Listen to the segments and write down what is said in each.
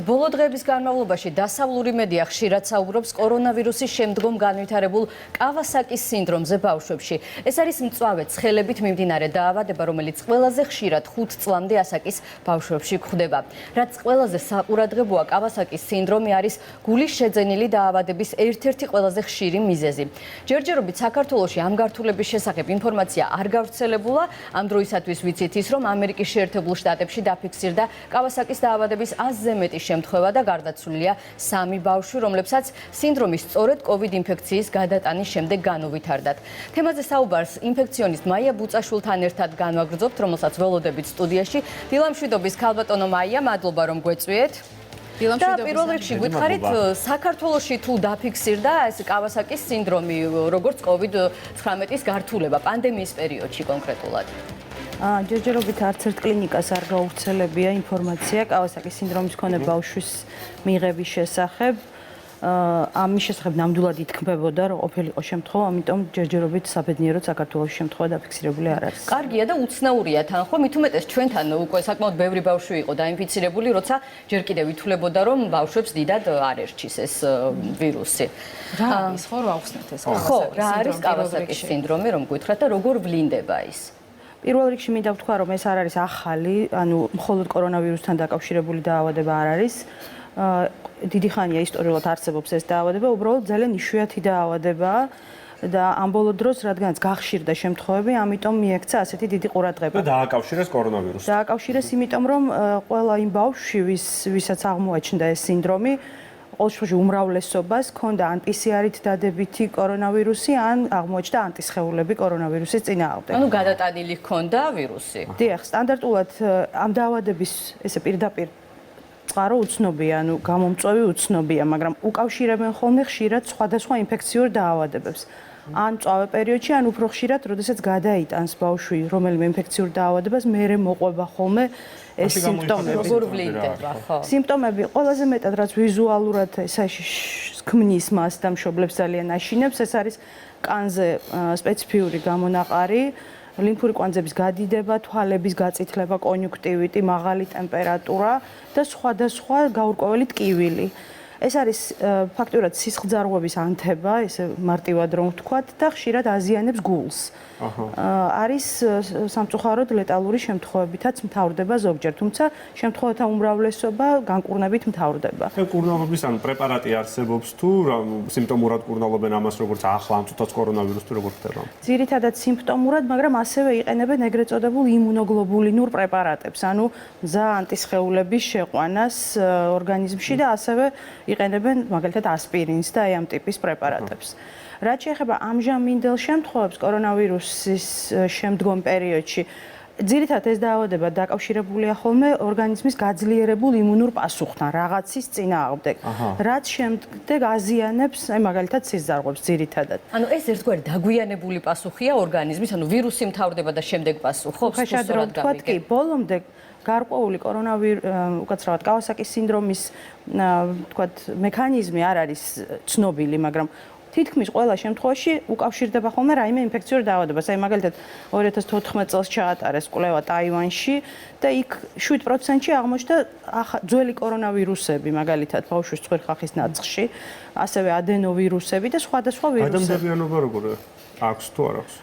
ბოლო დღეების განმავლობაში დასავლური მედია ხშირად საუბრობს კორონავირუსის შემდგომ განვითარებულ კავასაკის სინდრომზე ბავშვებში. ეს არის მწვავე ცხელებით მიმდინარე დაავადება, რომელიც ყველაზე ხშირად 5 წლამდე ასაკის ბავშვებში გვხვდება. რაც ყველაზე საყურადღებოა, კავასაკის სინდრომი არის გულის შეძენილი დაავადების ერთ-ერთი ყველაზე ხშირი მიზეზი. ჯერჯერობით საქართველოში ამ გართულების შესახებ ინფორმაცია არ გავრცელებულა. ამ დროისათვის ვიცით ის, რომ ამერიკის შეერთებულ შტატებში დაფიქსირდა კავასაკის დაავადების 100-ზე მეტი შემთხვევა და გარდაცვლილია 3 ბავშვი, რომლებსაც სინდრომი სწორედ COVID ინფექციის გადატანის შემდეგ განუვითარდათ. თემაზე საუბარს ინფექციონისტ მაია ბუწაშვილთან ერთად განვაგრძობთ, რომელსაც ველოდებით სტუდიაში. დილამშვიდობის ქალბატონო მაია, მადლობა რომ გვეწვიეთ. და პირველ რიგში გვითხარით, საქართველოში თუ დაფიქსირდა ეს კავასაკის სინდრომი, როგორც COVID-19-ის გართულება პანდემიის პერიოდში კონკრეტულად? ჯერჯერობით არც ერთ კლინიკას არ გავრცელებია ინფორმაცია კავასაკის სინდრომის მქონე ბავშვის მიღების შესახებ. ამის შესახებ ნამდვილად ითქმებოდა, რომ ყოფილიყო შემთხვევა, ამიტომ ჯერჯერობით საბედნიეროდ საქართველოს შემთხვევა დაფიქსირებული არ არის. კარგია და უცნაურია თან, ხო? მით უმეტეს ჩვენთან უკვე საკმაოდ ბევრი ბავშვი იყო დაინფიცირებული, როცა ჯერ კიდევ ითვლებოდა, რომ ბავშვებს დიდად არ ერჩის ეს ვირუსი. რა არის, ხო, რა ახსნათ ეს კავასაკის ხო, რა არის კავასაკის სინდრომი, რომ გითხრათ და როგორ ვლინდება ის? პირველ რიგში მინდა ვთქვა, რომ ეს არ არის ახალი, ანუ მხოლოდ კორონავირუსთან დაკავშირებული დაავადება არ არის. დიდი ხანია ისტორიულად არსებობს ეს დაავადება, უბრალოდ ძალიან იშვიათი დაავადებაა და ამ ბოლო დროს, რადგანაც გახშირდა შემთხვევები, ამიტომ მიექცა ასეთი დიდი ყურადღება. და დააკავშირეს კორონავირუსს. დააკავშირეს იმიტომ, რომ ყველა იმ ბავშვი, ვისაც აღმოაჩნდა ეს სინდრომი, ყოველ შემთხვევაში უმრავლესობას ჰქონდა ან PCR-ით დადებითი კორონავირუსი, ან აღმოაჩნდა ანტისხეულები კორონავირუსის წინააღმდეგ. ანუ გადატანილი ჰქონდა ვირუსი. დიახ, სტანდარტულად ამ დაავადების ესე პირდაპირ წყარო უცნობია, ანუ გამომწვევი უცნობია, მაგრამ უკავშირებენ ხოლმე ხშირად სხვადასხვა ინფექციურ დაავადებებს. ან მწვავე პერიოდში, ან უფრო ხშირად, როდესაც გადაიტანს ბავშვი რომელიმე ინფექციურ დაავადებას, მერე მოყვება ხოლმე ეს სიმპტომები. როგორ ვლინდება, ხო? სიმპტომები ყველაზე მეტად რაც ვიზუალურად ქმნის მას და მშობლებს ძალიან აშინებს, ეს არის კანზე სპეციფიური გამონაყარი, ლიმფური კვანძების გადიდება, თვალების გაწითლება, კონიუნქტივიტი, მაღალი ტემპერატურა და სხვადასხვა გაურკვეველი ტკივილი. ეს არის ფაქტურად სისხლძარღვების ანთება, ესე მარტივად რომ ვთქვათ და ხშირად აზიანებს გულს. არის სამწუხაროდ ლეტალური შემთხვევებითაც მთავრდება ზოგჯერ, თუმცა შემთხვევათა უმრავლესობა განკურნებით მთავრდება. კურნალობის ანუ პრეპარატი არსებობს თუ სიმპტომურად კურნალობენ ამას როგორც ახლა ამ წუთაც კორონავირუსს თუ როგორ ხდება? ძირითადად სიმპტომურად, მაგრამ ასევე იყენებენ ეგრეთ წოდებულ იმუნოგლობულინურ პრეპარატებს, ანუ მზა ანტისხეულების შეყვანას ორგანიზმში და ასევე იყენებენ მაგალითად ასპირინს და აი ამ ტიპის პრეპარატებს. რაც შეეხება ამჟამინდელ შემთხვევებს კორონავირუსის შემდგომ პერიოდში, ძირითადად ეს დაავადება დაკავშირებულია ხოლმე ორგანიზმის გაძლიერებულ იმუნურ პასუხთან, რაღაცის წინააღმდეგ. რაც შემდეგ აზიანებს, აი მაგალითად სისხლძარღვებს ძირითადად. ანუ ეს ერთგვარი დაგვიანებული პასუხია ორგანიზმის, ანუ ვირუსი მთავრდება და შემდეგ პასუხობს. ხეშად რომ ვთქვათ კი, ბოლომდე გარკვეული უკაცრავად კავასაკის სინდრომის ვთქვათ მექანიზმი არ არის ცნობილი, მაგრამ თითქმის ყველა შემთხვევაში უკავშირდება ხოლმე რაიმე ინფექციურ დაავადებას. აი მაგალითად 2014 წელს ჩაატარეს კვლევა ტაივანში და იქ 7%-ში აღმოჩნდა ძველი კორონავირუსები, მაგალითად ბავშვის ცხვირხახის ნაცხში, ასევე ადენოვირუსები და სხვადასხვა ვირუსები. ადამიანობა როგორ აქვს თუ არ აქვს?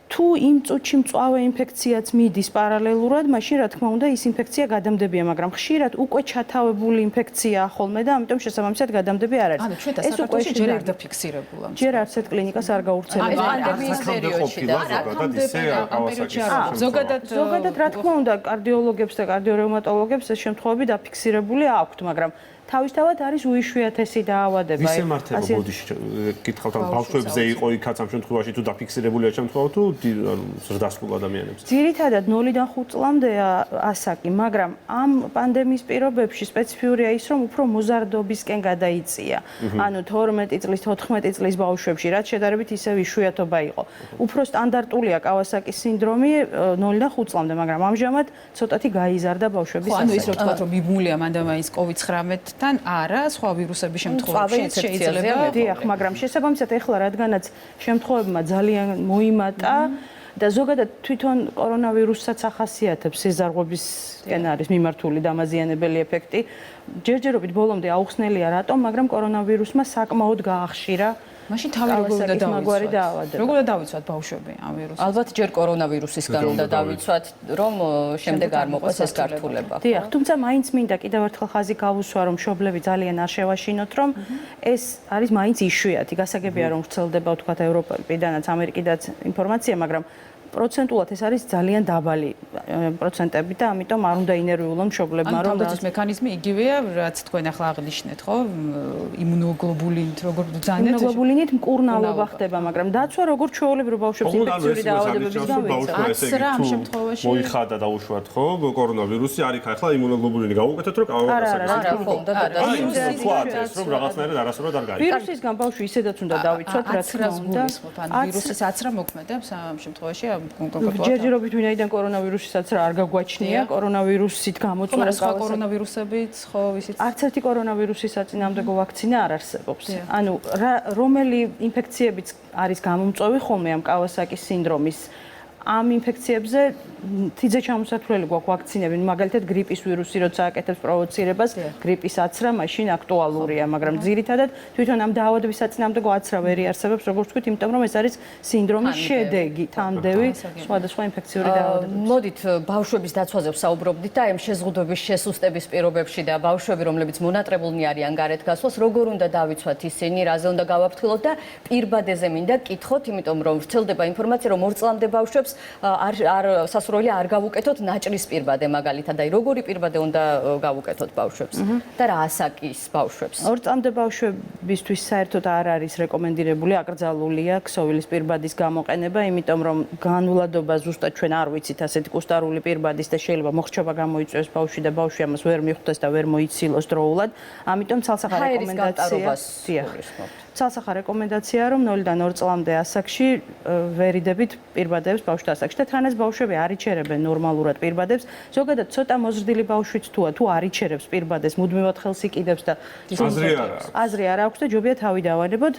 თუ იმ წუთში მწვავე ინფექციაც მიდის პარალელურად, მაშინ რა თქმა უნდა ის ინფექცია გადამდებია, მაგრამ ხშირად უკვე ჩათავებული ინფექციაა ხოლმე და ამიტომ შესაბამისად გადამდები არ არის. ანუ ჩვენთან საქართველოში ჯერ არ დაფიქსირებულა. ჯერ არც ერთ კლინიკას არ გავრცელებია. პანდემიის პერიოდში და ზოგადად რა თქმა უნდა კარდიოლოგებს და კარდიორევმატოლოგებს ეს შემთხვევები დაფიქსირებული აქვთ, მაგრამ თავისთავად არის უიშვიათესი დაავადება. ვის ემართება ბოდიში? გითხავთ, ან ბავშვებზე იყო იქაც ამ შემთხვევაში თუ დაფიქსირებულია შემთხვევა თუ ზრდასრულ ადამიანებზე? ძირითადად 0-დან 5 წლამდეა ასაკი, მაგრამ ამ პანდემიის პირობებში სპეციფიურია ის, რომ უფრო მოზარდობისკენ გადაიწია. ანუ 12 წლის, 14 წლის ბავშვებში, რაც შედარებით ისევ იშვიათობა იყო. უფრო სტანდარტულია კავასაკის სინდრომი 0-დან 5 წლამდე, მაგრამ ამჟამად ცოტათი გაიზარდა ბავშვების ანუ ის რომ ვთქვათ, რომ მიბმულია მანდამაის COVID-19 თან არა, სხვა ვირუსების შემთხვევებში შეიძლება. დიახ, მაგრამ შესაბამისად ეხლა რადგანაც შემთხვევებმა ძალიან მოიმატა და ზოგადად თვითონ კორონავირუსსაც ახასიათებს სიზარღვებისკენ არის მიმართული დამაზიანებელი ეფექტი. ჯერჯერობით ბოლომდე აუხსნელია რატომ, მაგრამ კორონავირუსმა საკმაოდ გაახშირა მაშინ თავი როგორ უნდა მაგვარი დავიცვათ? როგორ უნდა დავიცვათ ბავშვები ამ ვირუსით? ალბათ ჯერ კორონავირუსისგან უნდა დავიცვათ, რომ შემდეგ არ მოყვეს ეს გართულება. დიახ, თუმცა მაინც მინდა კიდევ ერთხელ ხაზი გავუსვა, რომ მშობლები ძალიან არ შევაშინოთ, რომ ეს არის მაინც იშვიათი. გასაგებია, რომ ვრცელდება თქვათ ევროპიდანაც, ამერიკიდანაც ინფორმაცია, მაგრამ პროცენტულად ეს არის ძალიან დაბალი პროცენტები და ამიტომ არ უნდა ინერვიულონ მშობლებმა, რომ თავდაცვის მექანიზმი იგივეა, რაც თქვენ ახლა აღნიშნეთ, ხო? იმუნოგლობულინით როგორ ბრძანეთ? იმუნოგლობულინით მკურნალობა ხდება, მაგრამ დაცვა როგორც ჩვეულებრივ ბავშვებს ინფექციური დაავადებების გამო აცრა ამ შემთხვევაში მოიხადა და უშუალოდ ხო კორონავირუსი არ იქა ახლა იმუნოგლობულინი გავუკეთოთ რომ კავასაკის რომ რაღაცნაირად არასდროს არ გაიგო. ვირუსისგან ბავშვი ისედაც უნდა დავიცვათ, რა თქმა უნდა. ვირუსის აცრა მოქმედებს ამ შემთხვევაში ჯერჯერობით ვინაიდან კორონავირუსისაც რა არ გაგვაჩნია, კორონავირუსით გამოწვევა სხვა კორონავირუსებიც, ხო, ისიც. არც ერთი კორონავირუსის საწინააღმდეგო ვაქცინა არ არსებობს. ანუ რომელი ინფექციებიც არის გამომწვევი ხოლმე ამ კავასაკის სინდრომის ამ ინფექციებზე თიძე ჩამოსათვლელი გვაქვს ვაქცინები, მაგალითად გრიპის ვირუსი როცა აკეთებს პროვოცირებას, გრიპის აცრა მაშინ აქტუალურია, მაგრამ ძირითადად თვითონ ამ დაავადების საწინააღმდეგო აცრა ვერ იარსებებს, როგორც ვთქვით, იმიტომ რომ ეს არის სინდრომის შედეგი, თანდევი სხვადასხვა ინფექციური დაავადებების. მოდით ბავშვების დაცვაზე ვსაუბრობდით და ამ შეზღუდვების შესუსტების პირობებში და ბავშვები, რომლებიც მონატრებულნი არიან გარეთ გასვლას, როგორ უნდა დავიცვათ ისინი, რაზე უნდა გავაფრთხილოთ და პირბადებაზე მინდა გკითხოთ, იმიტომ რომ ვრცელდება ინფორმაცია, რომ 2 წლამდე ბავშვებს სასურველი არ გავუკეთოთ ნაჭრის პირბადე მაგალითად და როგორი პირბადე უნდა გავუკეთოთ ბავშვებს და რა ასაკის ბავშვებს 2 წლამდე ბავშვებისთვის საერთოდ არ არის რეკომენდირებული აკრძალულია ქსოვილის პირბადის გამოყენება, იმიტომ რომ განვლადობა ზუსტად ჩვენ არ ვიცით ასეთი კუსტარული პირბადის და შეიძლება მოხრჩობა გამოიწვიოს ბავშვი და ბავშვი ამას ვერ მიხვდეს და ვერ მოიცილოს დროულად, ამიტომ ცალსახა რეკომენდაცია რომ 0-დან 2 წლამდე ასაკში ვერიდებით პირბადებს ბავშვთა ასაკში და თან ეს ბავშვები არ იჩერებენ ნორმალურად პირბადებს. ზოგადად ცოტა მოზრდილი ბავშვიც თუ არ იჩერებს პირბადებს, მუდმივად ხელს იკიდებს და აზრი არ აქვს და ჯობია თავი დავანებოთ.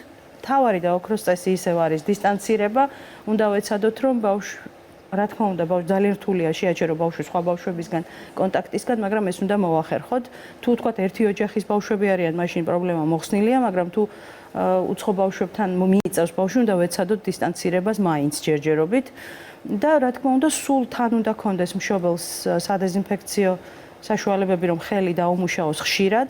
თავარი და ოქროს წესი ისევ არის დისტანცირება. უნდა ვეცადოთ რომ ბავშვი რა თქმა უნდა ძალიან რთულია შეაჩერო ბავშვი სხვა ბავშვებისგან კონტაქტისგან, მაგრამ ეს უნდა მოახერხოთ. თუ თქვათ ერთი ოჯახის ბავშვები არიან, მაშინ პრობლემა მოხსნილია, მაგრამ თუ უცხო ბავშვებთან მიიწევს ბავშვი, უნდა ვეცადოთ დისტანცირებას მაინც ჯერჯერობით და რა თქმა უნდა სულ თან უნდა კონდეს მშობელს სადეზინფექციო საშუალებები, რომ ხელი დაუმუშაოს ხშირად.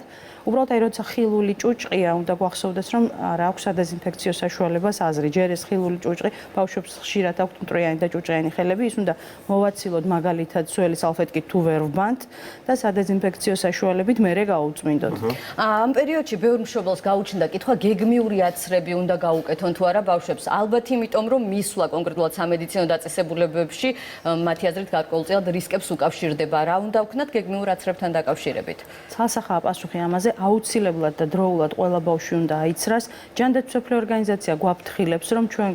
უბრალოდ აი როცა ხილული ჭუჭყია, უნდა გვახსოვდეს რომ არ აქვს სადეზინფექციო საშუალებას აზრი. ჯერ ეს ხილული ჭუჭყი ბავშვებს ხშირად აქვთ მტრიანი და ჭუჭყიანი ხელები, ის უნდა მოვაცილოთ მაგალითად სველი სალფეტკით თუ ვერ ვბანთ და სადეზინფექციო საშუალებით მერე გაუწმინდოთ. ამ პერიოდში ბევრ მშობელს გაუჩნდა კითხვა, გეგმიური აცრები უნდა გაუკეთონ თუ არა ბავშვებს. ალბათ იმიტომ რომ მისვლა კონკრეტულად სამედიცინო დაწესებულებებში მათი აზრით გარკვეულწილად რისკებს უკავშირდება. რა უნდა ვქნათ გეგმიურ აცრებთან დაკავშირებით? ცალსახაა პასუხი ამაზე. აუცილებლად და დროულად ყველა ბავშვი უნდა აიცრას. ჯანდაცვის ორგანიზაცია გვაფრთხილებს, რომ ჩვენ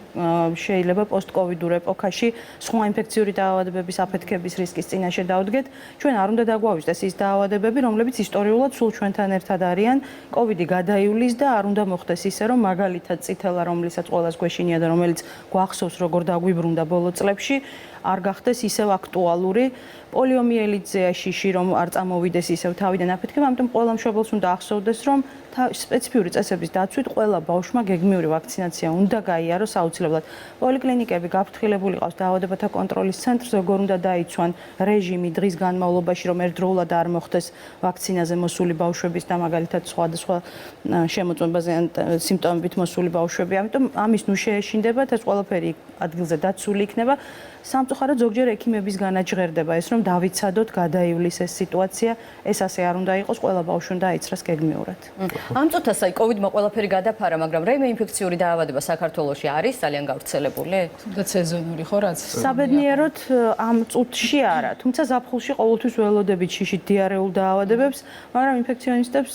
შეიძლება პოსტკოვიდურ ეპოქაში სხვა ინფექციური დაავადებების აფეთქების რისკის წინაშე დავდგეთ. ჩვენ არ უნდა დაგვავიწყდეს ის დაავადებები, რომლებიც ისტორიულად სულ ჩვენთან ერთად არიან. კოვიდი გადაივლის და არ უნდა მოხდეს ისე, რომ მაგალითად წითელა, რომლიცაც ყველას გვეშინია და რომელიც გვახსოვს, როგორ დაგვიბრუნდა ბოლო წლებში, არ გახდეს ისევ აქტუალური. პოლიომიელიტზე შიში რომ არ წამოვიდეს ისევ თავიდან აფეთქება, ამიტომ ყველა მშობელს უნდა ახსოვდეს, რომ სპეციფიური წესების დაცვით ყველა ბავშვმა გეგმიური ვაქცინაცია უნდა გაიაროს აუცილებლად. პოლიკლინიკები გაფრთხილებული ყავს დაავადებათა კონტროლის ცენტრს, როგორ უნდა დაიცვან რეჟიმი დღის განმავლობაში, რომ ერთდროულად არ მოხდეს ვაქცინაზე მოსული ბავშვების და მაგალითად სხვადასხვა შემოწმებაზე ან სიმპტომებით მოსული ბავშვები. ამიტომ ამის ნუ შეეშინდებათ, ეს ყველაფერი ადგილზე დაცული იქნება. სამწუხაროდ ზოგჯერ ექიმების განაჯღერდება ეს, რომ დავიცადოთ გადაივლის ეს სიტუაცია, ეს ასე არ უნდა იყოს, ყველა ბავშვი უნდა აიცრას გეგმიურად. ამ წუთას აი კოვიდმა ყველაფერი გადაფარა, მაგრამ რაიმე ინფექციური დაავადება საქართველოში არის ძალიან გავრცელებული? თუნდაც სეზონური ხო რაც? საბედნიეროდ ამ წუთში არა, თუმცა ზაფხულში ყოველთვის ველოდებით შიშით დიარეულ დაავადებებს, მაგრამ ინფექციონისტებს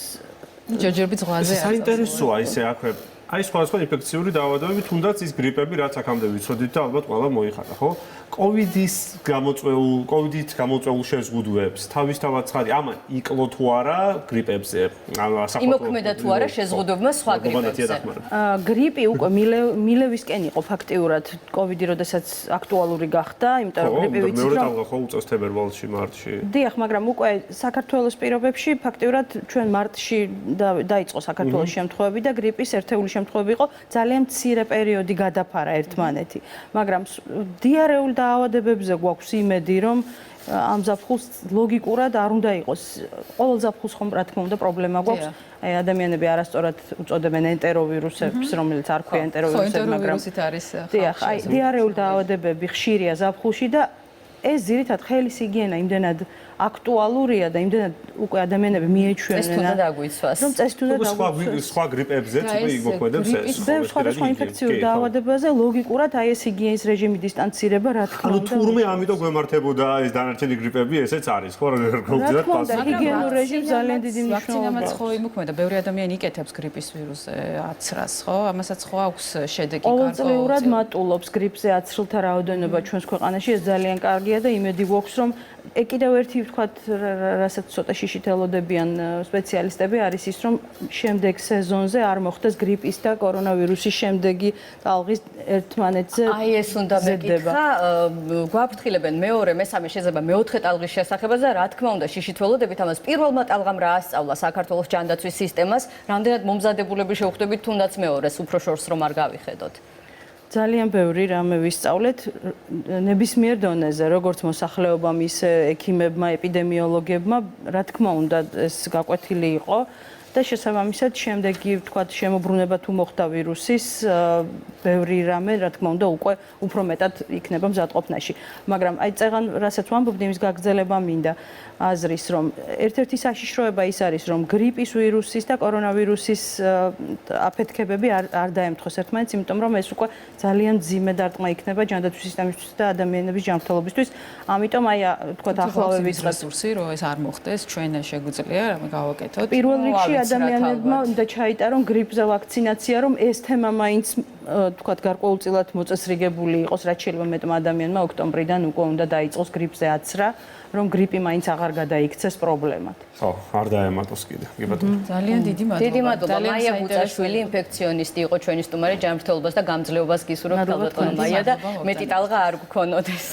ჯერჯერობით ზღვაზე არის. საინტერესოა ისე აქვე აი სხვადასხვა ინფექციური დაავადებები, თუნდაც ის გრიპები, რაც აქამდე ვიცოდით და ალბათ ყველა მოიხადა, ხო? კოვიდით გამოწვეულ შეზღუდვებს თავისთავად ცხადი ამან იკლო თუ არა გრიპებზე იმოქმედა თუ არა შეზღუდვებმა სხვა გრიპებზე გრიპი უკვე მილევისკენ იყო ფაქტიურად კოვიდი როდესაც აქტუალური გახდა იმიტომ რომ გრიპი ვიცით მეორე ტალღა ხო უწევს თებერვალში მარტში დიახ მაგრამ უკვე საქართველოს პირობებში ფაქტიურად ჩვენ მარტში დაიწყო საქართველოს შემთხვევები და გრიპის ერთეული შემთხვევები იყო ძალიან მცირე პერიოდი გადაფარა ერთმანეთი მაგრამ დიარეულ დაავადებებზე გვაქვს იმედი რომ ამ ზაფხულს ლოგიკურად არ უნდა იყოს ყოველ ზაფხულს ხომ რა თქმა უნდა პრობლემა გვაქვს აი ადამიანები არასწორად უწოდებენ ენტეროვირუსებს რომელიც არ ქვია ენტეროვირუსები მაგრამ დიახ აი დიარეულ დაავადებები ხშირია ზაფხულში და ეს ძირითადად ხელის ჰიგიენა იმდენად აქტუალურია და იმდენად უკვე ადამიანები მიეჩვენენ ეს თუნდა დაგვიცვას რომ წეს თუნდა დაგვიცვას სხვა გრიპებზეც უკვე იმოქმედებს ეს სხვა ინფექციურ დაავადებაზე ლოგიკურად აი ეს ჰიგიენის რეჟიმი დისტანცირება რა თქმა უნდა თურმე ამიტომ გვემართებოდა ეს დანარჩენი გრიპები ესეც არის ხო რეგულარულად ჰიგიენურ რეჟიმს ძალიან დიდი მნიშვნელობა აქვს ხო იმოქმედა ბევრი ადამიანი იკეთებს გრიპის ვირუსზე აცრას ხო ამასაც ხო აქვს შედეგი კარგი ყოველწლიურად მატულობს გრიპზე აცრილთა რაოდენობა ჩვენს ქვეყანაში ეს ძალიან კარგია და იმედი გვაქვს რომ კიდევ ერთი ვთქვათ, რასაც ცოტა შიშით ელოდებიან სპეციალისტები, არის ის, რომ შემდეგ სეზონზე არ მოხდეს გრიპის და კორონავირუსის შემდეგი ტალღის ერთმანეთზე. აი ეს უნდა მეკითხა, გვაფრთხილებენ მეორე, მესამე შეიძლება მეოთხე ტალღის შესახებაზე და რა თქმა უნდა შიშით ველოდებით ამას პირველმა ტალღამ რა ასწავლა საქართველოს ჯანდაცვის სისტემას, რამდენად მომზადებულები შევხვდებით თუნდაც მეორეს, უფრო შორს რომ არ გავიხედოთ. ძალიან ბევრი რამე ვისწავლეთ ნებისმიერ დონეზე, როგორც მოსახლეობამ, ისე ექიმებმა, ეპიდემიოლოგებმა, რა თქმა უნდა, ეს გაკვეთილი იყო და შესაბამისად შემდეგი, ვთქვათ, შემოbrunება თუ მოხდა ვირუსის, ბევრი რამე, რა თქმა უნდა, უკვე უფრო მეტად იქნება მზადყოფნაში. მაგრამ აი წეღან, რასაც ვამბობდი, იმის გაგრძელება მინდა აზრის, რომ ერთ-ერთი საშიშროება ის არის, რომ გრიპის ვირუსის და კორონავირუსის აფეთქებები არ დაემთხოს ერთმანეთს, იმიტომ რომ ეს უკვე ძალიან მძიმე დარტყმა იქნება ჯანდაცვის სისტემისთვის და ადამიანების ჯანმრთელობისთვის. ამიტომ აი ვთქვათ, ახლავების რესურსი, რომ ეს არ მოხდეს, ჩვენ შეგვიძლია რამე გავაკეთოთ. პირველ რიგში ადამიანებმა უნდა ჩაიტარონ გრიპზე ვაქცინაცია, რომ ეს თემა მაინც ვთქვათ, გარკვეულწილად მოწესრიგებული იყოს, რაც შეიძლება მეტმა ადამიანმა ოქტომბრიდან უკვე უნდა დაიწყოს გრიპზე აცრა, რომ გრიპი მაინც აღარ გადაიქცეს პრობლემად. ხო, არ დაემატოს კიდე. კი ბატონო. ძალიან დიდი მადლობა. დიდი მადლობა. მაია ბუწაშვილი, ინფექციონისტი იყო ჩვენი სტუმარი, ჯანმრთელობას და გამძლეობას გისურვებთ, ბატონო მაია და მეტი ტალღა არ გქონოდეს.